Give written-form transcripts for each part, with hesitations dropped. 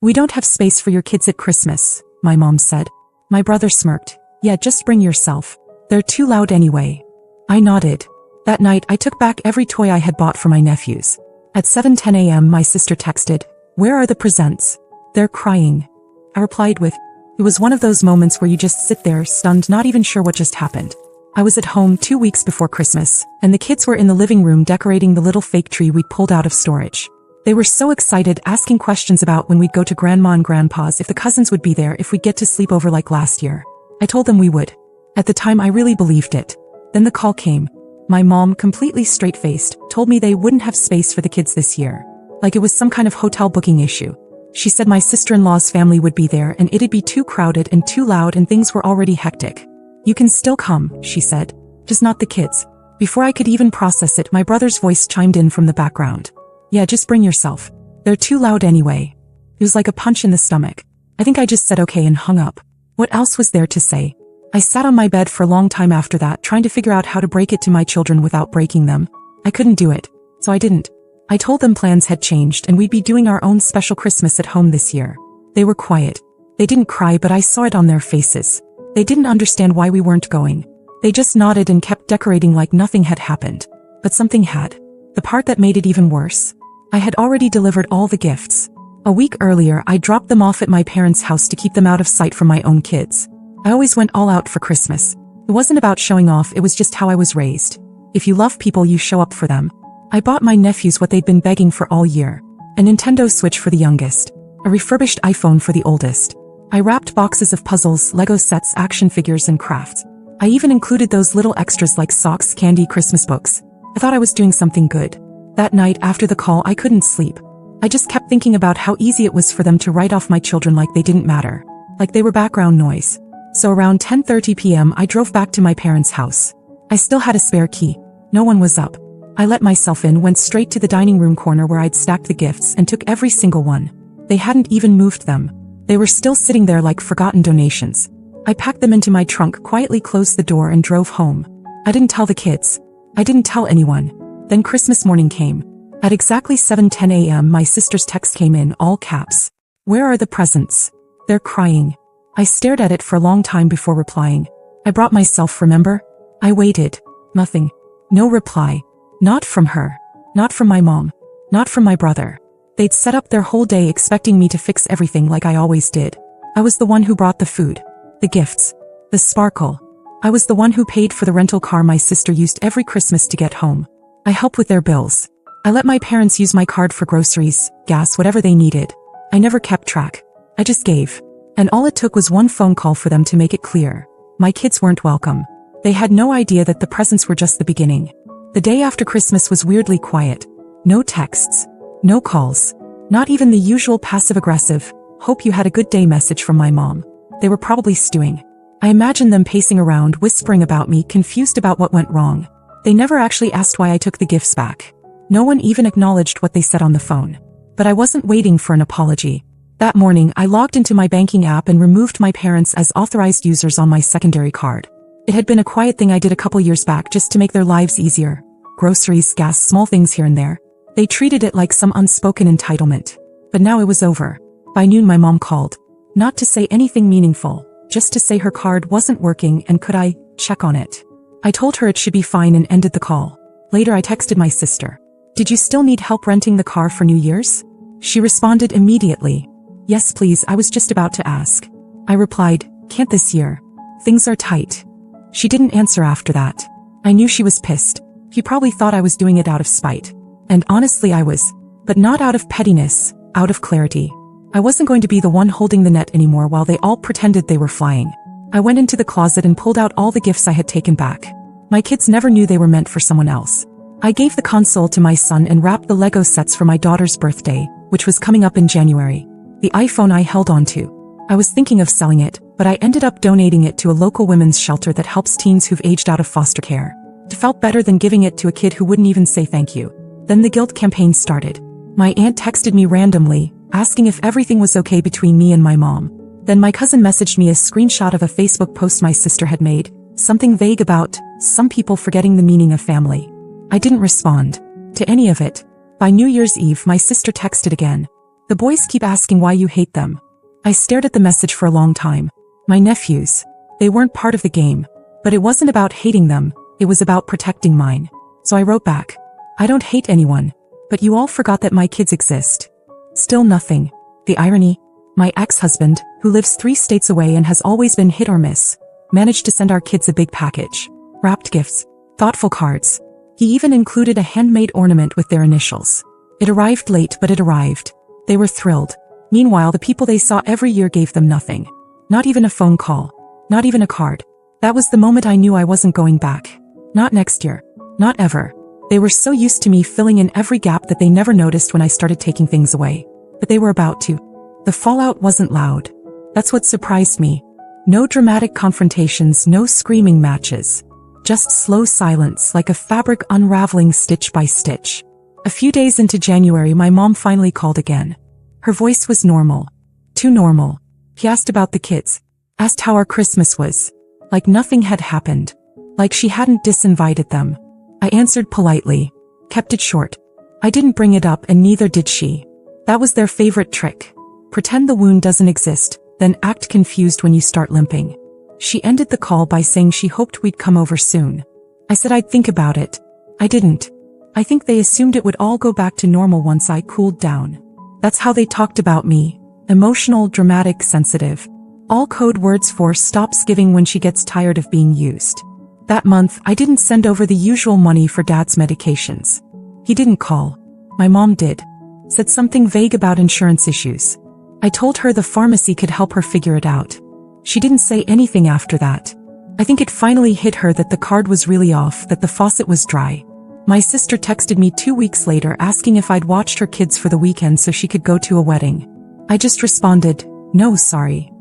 "We don't have space for your kids at Christmas," my mom said. My brother smirked. "Yeah, just bring yourself. They're too loud anyway." I nodded. That night, I took back every toy I had bought for my nephews. At 7:10 a.m., my sister texted, "Where are the presents?" "They're crying," I replied with. It was one of those moments where you just sit there, stunned, not even sure what just happened. I was at home 2 weeks before Christmas, and the kids were in the living room decorating the little fake tree we pulled out of storage. They were so excited, asking questions about when we'd go to Grandma and Grandpa's, if the cousins would be there, if we'd get to sleep over like last year. I told them we would. At the time, I really believed it. Then the call came. My mom, completely straight-faced, told me they wouldn't have space for the kids this year. Like it was some kind of hotel booking issue. She said my sister-in-law's family would be there and it'd be too crowded and too loud and things were already hectic. "You can still come," she said. "Just not the kids." Before I could even process it, my brother's voice chimed in from the background. "Yeah, just bring yourself. They're too loud anyway." It was like a punch in the stomach. I think I just said okay and hung up. What else was there to say? I sat on my bed for a long time after that, trying to figure out how to break it to my children without breaking them. I couldn't do it, so I didn't. I told them plans had changed and we'd be doing our own special Christmas at home this year. They were quiet. They didn't cry, but I saw it on their faces. They didn't understand why we weren't going. They just nodded and kept decorating like nothing had happened. But something had. The part that made it even worse. I had already delivered all the gifts. A week earlier, I dropped them off at my parents' house to keep them out of sight from my own kids. I always went all out for Christmas. It wasn't about showing off, it was just how I was raised. If you love people, you show up for them. I bought my nephews what they'd been begging for all year. A Nintendo Switch for the youngest. A refurbished iPhone for the oldest. I wrapped boxes of puzzles, Lego sets, action figures, and crafts. I even included those little extras like socks, candy, Christmas books. I thought I was doing something good. That night after the call, I couldn't sleep. I just kept thinking about how easy it was for them to write off my children like they didn't matter. Like they were background noise. So around 10:30 p.m. I drove back to my parents' house. I still had a spare key. No one was up. I let myself in, went straight to the dining room corner where I'd stacked the gifts and took every single one. They hadn't even moved them. They were still sitting there like forgotten donations. I packed them into my trunk, quietly closed the door and drove home. I didn't tell the kids. I didn't tell anyone. Then Christmas morning came. At exactly 7:10 a.m. my sister's text came in, all caps. "Where are the presents? They're crying." I stared at it for a long time before replying. I brought myself, remember? I waited. Nothing. No reply. Not from her. Not from my mom. Not from my brother. They'd set up their whole day expecting me to fix everything like I always did. I was the one who brought the food, the gifts, the sparkle. I was the one who paid for the rental car my sister used every Christmas to get home. I helped with their bills. I let my parents use my card for groceries, gas, whatever they needed. I never kept track. I just gave. And all it took was one phone call for them to make it clear. My kids weren't welcome. They had no idea that the presents were just the beginning. The day after Christmas was weirdly quiet. No texts. No calls. Not even the usual passive-aggressive, "Hope you had a good day" message from my mom. They were probably stewing. I imagined them pacing around, whispering about me, confused about what went wrong. They never actually asked why I took the gifts back. No one even acknowledged what they said on the phone. But I wasn't waiting for an apology. That morning, I logged into my banking app and removed my parents as authorized users on my secondary card. It had been a quiet thing I did a couple years back just to make their lives easier. Groceries, gas, small things here and there. They treated it like some unspoken entitlement. But now it was over. By noon my mom called. Not to say anything meaningful, just to say her card wasn't working and could I check on it. I told her it should be fine and ended the call. Later I texted my sister. "Did you still need help renting the car for New Year's?" She responded immediately. "Yes please, I was just about to ask." I replied, "Can't this year. Things are tight." She didn't answer after that. I knew she was pissed. He probably thought I was doing it out of spite. And honestly I was. But not out of pettiness, out of clarity. I wasn't going to be the one holding the net anymore while they all pretended they were flying. I went into the closet and pulled out all the gifts I had taken back. My kids never knew they were meant for someone else. I gave the console to my son and wrapped the Lego sets for my daughter's birthday, which was coming up in January. The iPhone I held on to. I was thinking of selling it, but I ended up donating it to a local women's shelter that helps teens who've aged out of foster care. It felt better than giving it to a kid who wouldn't even say thank you. Then the guilt campaign started. My aunt texted me randomly, asking if everything was okay between me and my mom. Then my cousin messaged me a screenshot of a Facebook post my sister had made, something vague about some people forgetting the meaning of family. I didn't respond to any of it. By New Year's Eve, my sister texted again. The boys keep asking why you hate them. I stared at the message for a long time. My nephews. They weren't part of the game. But it wasn't about hating them, it was about protecting mine. So I wrote back. I don't hate anyone. But you all forgot that my kids exist. Still nothing. The irony. My ex-husband, who lives 3 states away and has always been hit or miss, managed to send our kids a big package. Wrapped gifts. Thoughtful cards. He even included a handmade ornament with their initials. It arrived late, but it arrived. They were thrilled. Meanwhile, the people they saw every year gave them nothing. Not even a phone call. Not even a card. That was the moment I knew I wasn't going back. Not next year. Not ever. They were so used to me filling in every gap that they never noticed when I started taking things away. But they were about to. The fallout wasn't loud. That's what surprised me. No dramatic confrontations, no screaming matches. Just slow silence, like a fabric unraveling stitch by stitch. A few days into January, my mom finally called again. Her voice was normal. Too normal. She asked about the kids. Asked how our Christmas was. Like nothing had happened. Like she hadn't disinvited them. I answered politely. Kept it short. I didn't bring it up and neither did she. That was their favorite trick. Pretend the wound doesn't exist, then act confused when you start limping. She ended the call by saying she hoped we'd come over soon. I said I'd think about it. I didn't. I think they assumed it would all go back to normal once I cooled down. That's how they talked about me. Emotional, dramatic, sensitive. All code words for stops giving when she gets tired of being used. That month, I didn't send over the usual money for Dad's medications. He didn't call. My mom did. Said something vague about insurance issues. I told her the pharmacy could help her figure it out. She didn't say anything after that. I think it finally hit her that the card was really off, that the faucet was dry. My sister texted me 2 weeks later asking if I'd watched her kids for the weekend so she could go to a wedding. I just responded, no, sorry.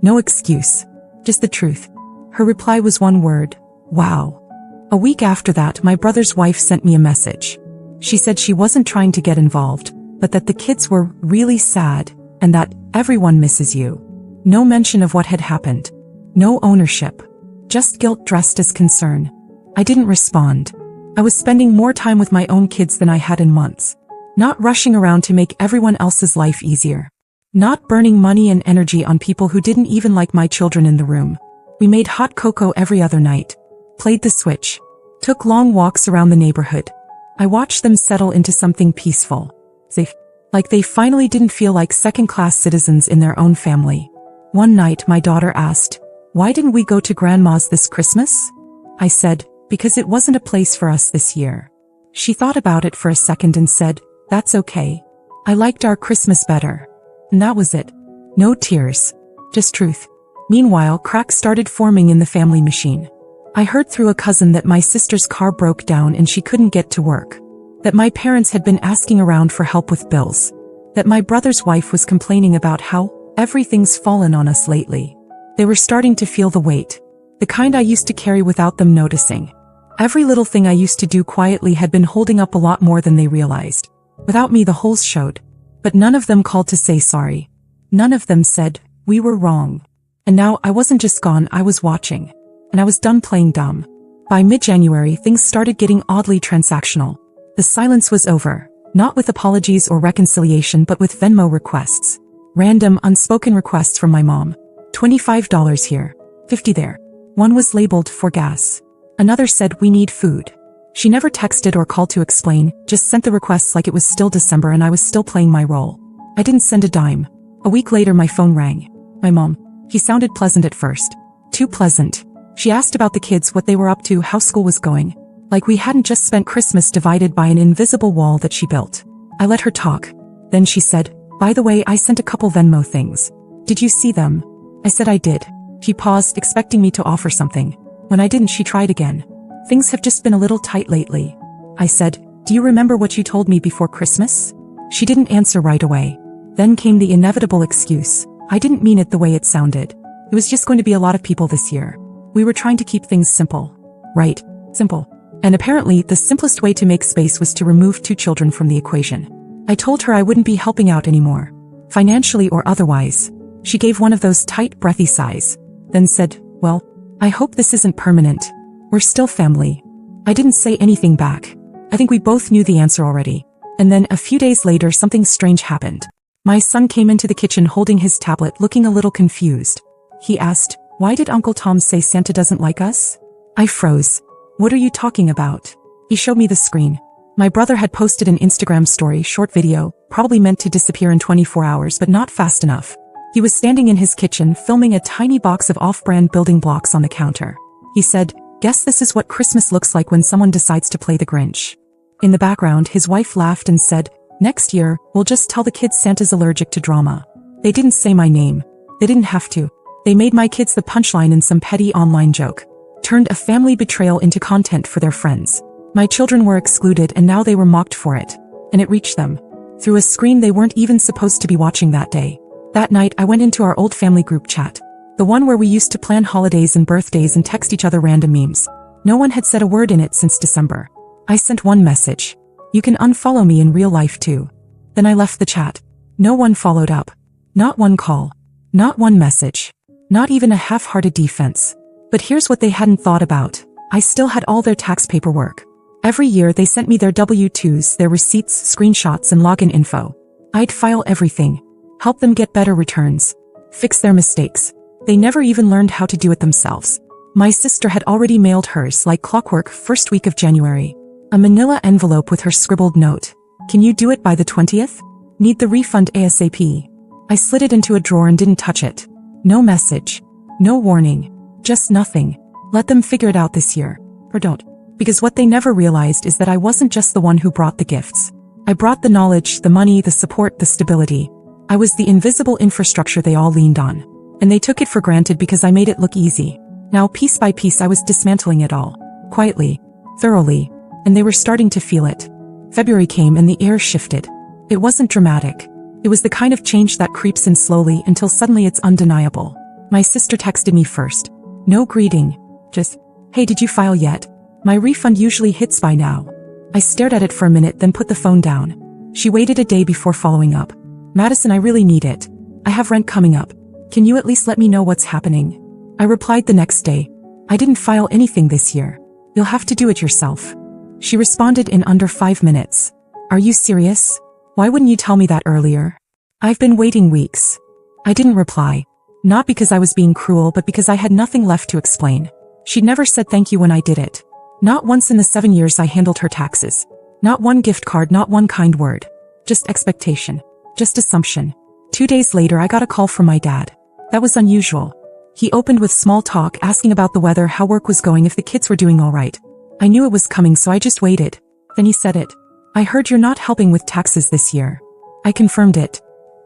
No excuse. Just the truth. Her reply was one word, wow. A week after that, my brother's wife sent me a message. She said she wasn't trying to get involved, but that the kids were really sad, and that everyone misses you. No mention of what had happened. No ownership. Just guilt dressed as concern. I didn't respond. I was spending more time with my own kids than I had in months. Not rushing around to make everyone else's life easier. Not burning money and energy on people who didn't even like my children in the room. We made hot cocoa every other night. Played the Switch. Took long walks around the neighborhood. I watched them settle into something peaceful. Safe. Like they finally didn't feel like second-class citizens in their own family. One night my daughter asked, why didn't we go to Grandma's this Christmas? I said, because it wasn't a place for us this year. She thought about it for a second and said, that's okay. I liked our Christmas better. And that was it. No tears. Just truth. Meanwhile, cracks started forming in the family machine. I heard through a cousin that my sister's car broke down and she couldn't get to work. That my parents had been asking around for help with bills. That my brother's wife was complaining about how everything's fallen on us lately. They were starting to feel the weight. The kind I used to carry without them noticing. Every little thing I used to do quietly had been holding up a lot more than they realized. Without me, the holes showed. But none of them called to say sorry. None of them said, we were wrong. And now I wasn't just gone, I was watching. And I was done playing dumb. By mid-January, things started getting oddly transactional. The silence was over, not with apologies or reconciliation but with Venmo requests. Random, unspoken requests from my mom. $25 here, $50 there. One was labeled for gas. Another said we need food. She never texted or called to explain, just sent the requests like it was still December and I was still playing my role. I didn't send a dime. A week later my phone rang. My mom. He sounded pleasant at first. Too pleasant. She asked about the kids, what they were up to, how school was going. Like we hadn't just spent Christmas divided by an invisible wall that she built. I let her talk. Then she said, by the way, I sent a couple Venmo things. Did you see them? I said I did. She paused, expecting me to offer something. When I didn't, she tried again. Things have just been a little tight lately. I said, do you remember what you told me before Christmas? She didn't answer right away. Then came the inevitable excuse. I didn't mean it the way it sounded. It was just going to be a lot of people this year. We were trying to keep things simple. Right. Simple. And apparently, the simplest way to make space was to remove 2 children from the equation. I told her I wouldn't be helping out anymore. Financially or otherwise. She gave one of those tight, breathy sighs. Then said, well, I hope this isn't permanent. We're still family. I didn't say anything back. I think we both knew the answer already. And then a few days later something strange happened. My son came into the kitchen holding his tablet, looking a little confused. He asked, "Why did Uncle Tom say Santa doesn't like us?" I froze. "What are you talking about?" He showed me the screen. My brother had posted an Instagram story, short video, probably meant to disappear in 24 hours but not fast enough. He was standing in his kitchen filming a tiny box of off-brand building blocks on the counter. He said, "Guess this is what Christmas looks like when someone decides to play the Grinch." In the background, his wife laughed and said, "Next year, we'll just tell the kids Santa's allergic to drama." They didn't say my name. They didn't have to. They made my kids the punchline in some petty online joke. Turned a family betrayal into content for their friends. My children were excluded and now they were mocked for it. And it reached them. Through a screen they weren't even supposed to be watching that day. That night I went into our old family group chat. The one where we used to plan holidays and birthdays and text each other random memes. No one had said a word in it since December. I sent one message. "You can unfollow me in real life too." Then I left the chat. No one followed up. Not one call. Not one message. Not even a half-hearted defense. But here's what they hadn't thought about. I still had all their tax paperwork. Every year they sent me their W-2s, their receipts, screenshots, and login info. I'd file everything. Help them get better returns. Fix their mistakes. They never even learned how to do it themselves. My sister had already mailed hers like clockwork first week of January. A manila envelope with her scribbled note. "Can you do it by the 20th? Need the refund ASAP." I slid it into a drawer and didn't touch it. No message. No warning. Just nothing. Let them figure it out this year. Or don't. Because what they never realized is that I wasn't just the one who brought the gifts. I brought the knowledge, the money, the support, the stability. I was the invisible infrastructure they all leaned on. And they took it for granted because I made it look easy. Now piece by piece I was dismantling it all. Quietly. Thoroughly. And they were starting to feel it. February came and the air shifted. It wasn't dramatic. It was the kind of change that creeps in slowly until suddenly it's undeniable. My sister texted me first. No greeting. Just, "Hey, did you file yet? My refund usually hits by now." I stared at it for a minute, then put the phone down. She waited a day before following up. "Madison, I really need it. I have rent coming up. Can you at least let me know what's happening?" I replied the next day. "I didn't file anything this year. You'll have to do it yourself." She responded in under 5 minutes. "Are you serious? Why wouldn't you tell me that earlier? I've been waiting weeks." I didn't reply. Not because I was being cruel, but because I had nothing left to explain. She'd never said thank you when I did it. Not once in the 7 years I handled her taxes. Not one gift card, not one kind word. Just expectation. Just assumption. 2 days later I got a call from my dad. That was unusual. He opened with small talk, asking about the weather, how work was going, if the kids were doing all right. I knew it was coming, so I just waited. Then he said it. "I heard you're not helping with taxes this year." I confirmed it.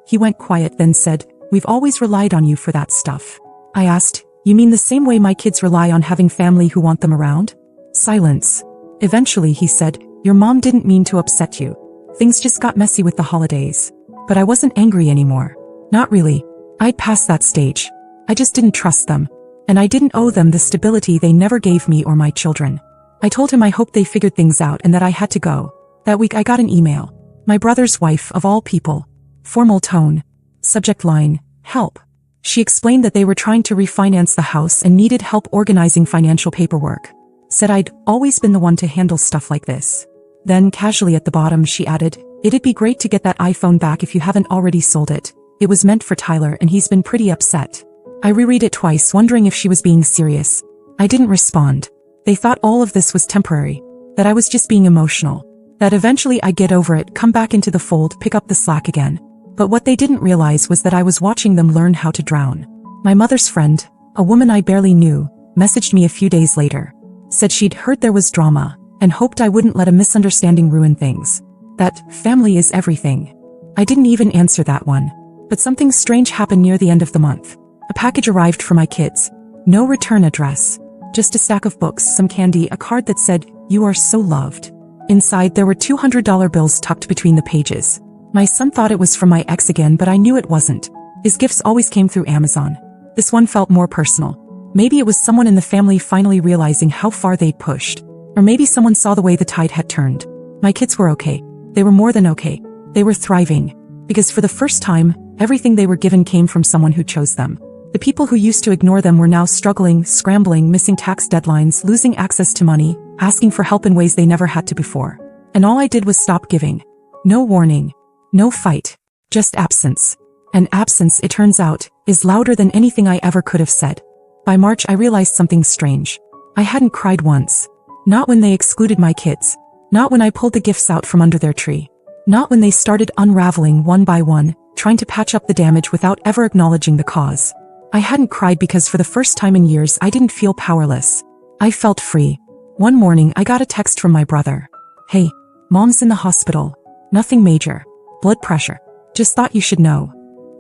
He went quiet, then said, "We've always relied on you for that stuff." I asked, "You mean the same way my kids rely on having family who want them around?" Silence. Eventually he said, "Your mom didn't mean to upset you. Things just got messy with the holidays." But I wasn't angry anymore. Not really. I'd passed that stage. I just didn't trust them. And I didn't owe them the stability they never gave me or my children. I told him I hoped they figured things out and that I had to go. That week I got an email. My brother's wife, of all people. Formal tone. Subject line, "Help." She explained that they were trying to refinance the house and needed help organizing financial paperwork. Said I'd always been the one to handle stuff like this. Then, casually at the bottom, she added, "It'd be great to get that iPhone back if you haven't already sold it. It was meant for Tyler and he's been pretty upset." I reread it twice, wondering if she was being serious. I didn't respond. They thought all of this was temporary. That I was just being emotional. That eventually I'd get over it, come back into the fold, pick up the slack again. But what they didn't realize was that I was watching them learn how to drown. My mother's friend, a woman I barely knew, messaged me a few days later. Said she'd heard there was drama, and hoped I wouldn't let a misunderstanding ruin things. That family is everything. I didn't even answer that one. But something strange happened near the end of the month. A package arrived for my kids. No return address. Just a stack of books, some candy, a card that said, "You are so loved." Inside there were $200 bills tucked between the pages. My son thought it was from my ex again, but I knew it wasn't. His gifts always came through Amazon. This one felt more personal. Maybe it was someone in the family finally realizing how far they'd pushed. Or maybe someone saw the way the tide had turned. My kids were okay. They were more than okay. They were thriving. Because for the first time, everything they were given came from someone who chose them. The people who used to ignore them were now struggling, scrambling, missing tax deadlines, losing access to money, asking for help in ways they never had to before. And all I did was stop giving. No warning. No fight. Just absence. And absence, it turns out, is louder than anything I ever could have said. By March I realized something strange. I hadn't cried once. Not when they excluded my kids. Not when I pulled the gifts out from under their tree. Not when they started unraveling one by one, trying to patch up the damage without ever acknowledging the cause. I hadn't cried because for the first time in years I didn't feel powerless. I felt free. One morning I got a text from my brother. "Hey, Mom's in the hospital. Nothing major. Blood pressure. Just thought you should know."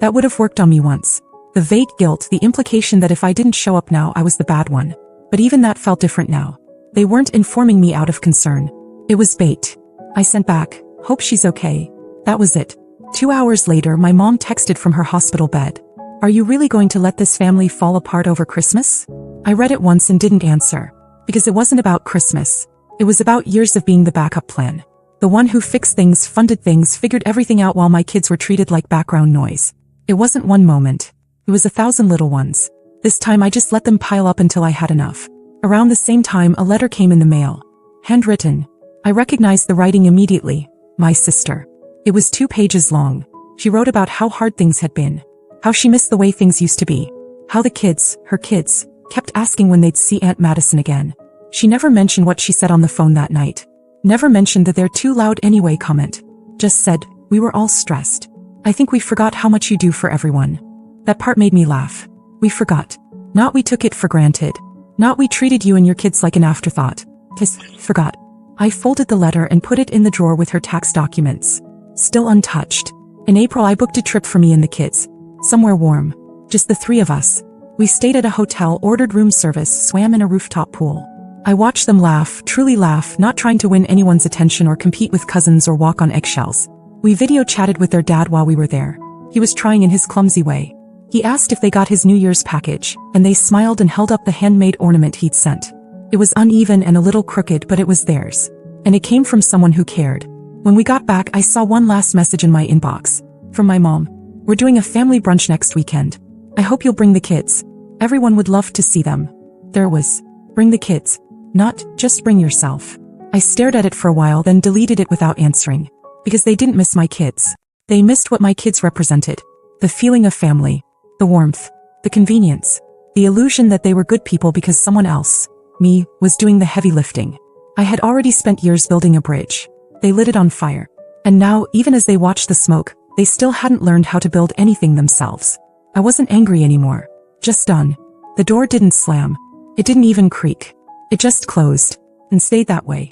That would have worked on me once. The vague guilt, the implication that if I didn't show up now I was the bad one. But even that felt different now. They weren't informing me out of concern. It was bait. I sent back, "Hope she's okay." That was it. 2 hours later my mom texted from her hospital bed. "Are you really going to let this family fall apart over Christmas?" I read it once and didn't answer. Because it wasn't about Christmas. It was about years of being the backup plan. The one who fixed things, funded things, figured everything out while my kids were treated like background noise. It wasn't one moment. It was 1,000 little ones. This time I just let them pile up until I had enough. Around the same time a letter came in the mail. Handwritten. I recognized the writing immediately. My sister. It was 2 pages long. She wrote about how hard things had been. How she missed the way things used to be. How the kids, her kids, kept asking when they'd see Aunt Madison again. She never mentioned what she said on the phone that night. Never mentioned that "they're too loud anyway" comment. Just said, "We were all stressed. I think we forgot how much you do for everyone." That part made me laugh. We forgot. Not we took it for granted. Not we treated you and your kids like an afterthought. Just forgot. I folded the letter and put it in the drawer with her tax documents. Still untouched. In April I booked a trip for me and the kids. Somewhere warm. Just the 3 of us. We stayed at a hotel, ordered room service, swam in a rooftop pool. I watched them laugh, truly laugh, not trying to win anyone's attention or compete with cousins or walk on eggshells. We video chatted with their dad while we were there. He was trying in his clumsy way. He asked if they got his New Year's package, and they smiled and held up the handmade ornament he'd sent. It was uneven and a little crooked, but it was theirs. And it came from someone who cared. When we got back I saw one last message in my inbox. From my mom. "We're doing a family brunch next weekend. I hope you'll bring the kids. Everyone would love to see them." There was. Bring the kids. Not, just bring yourself. I stared at it for a while, then deleted it without answering. Because they didn't miss my kids. They missed what my kids represented. The feeling of family. The warmth. The convenience. The illusion that they were good people because someone else, me, was doing the heavy lifting. I had already spent years building a bridge. They lit it on fire. And now, even as they watched the smoke, they still hadn't learned how to build anything themselves. I wasn't angry anymore. Just done. The door didn't slam. It didn't even creak. It just closed. And stayed that way.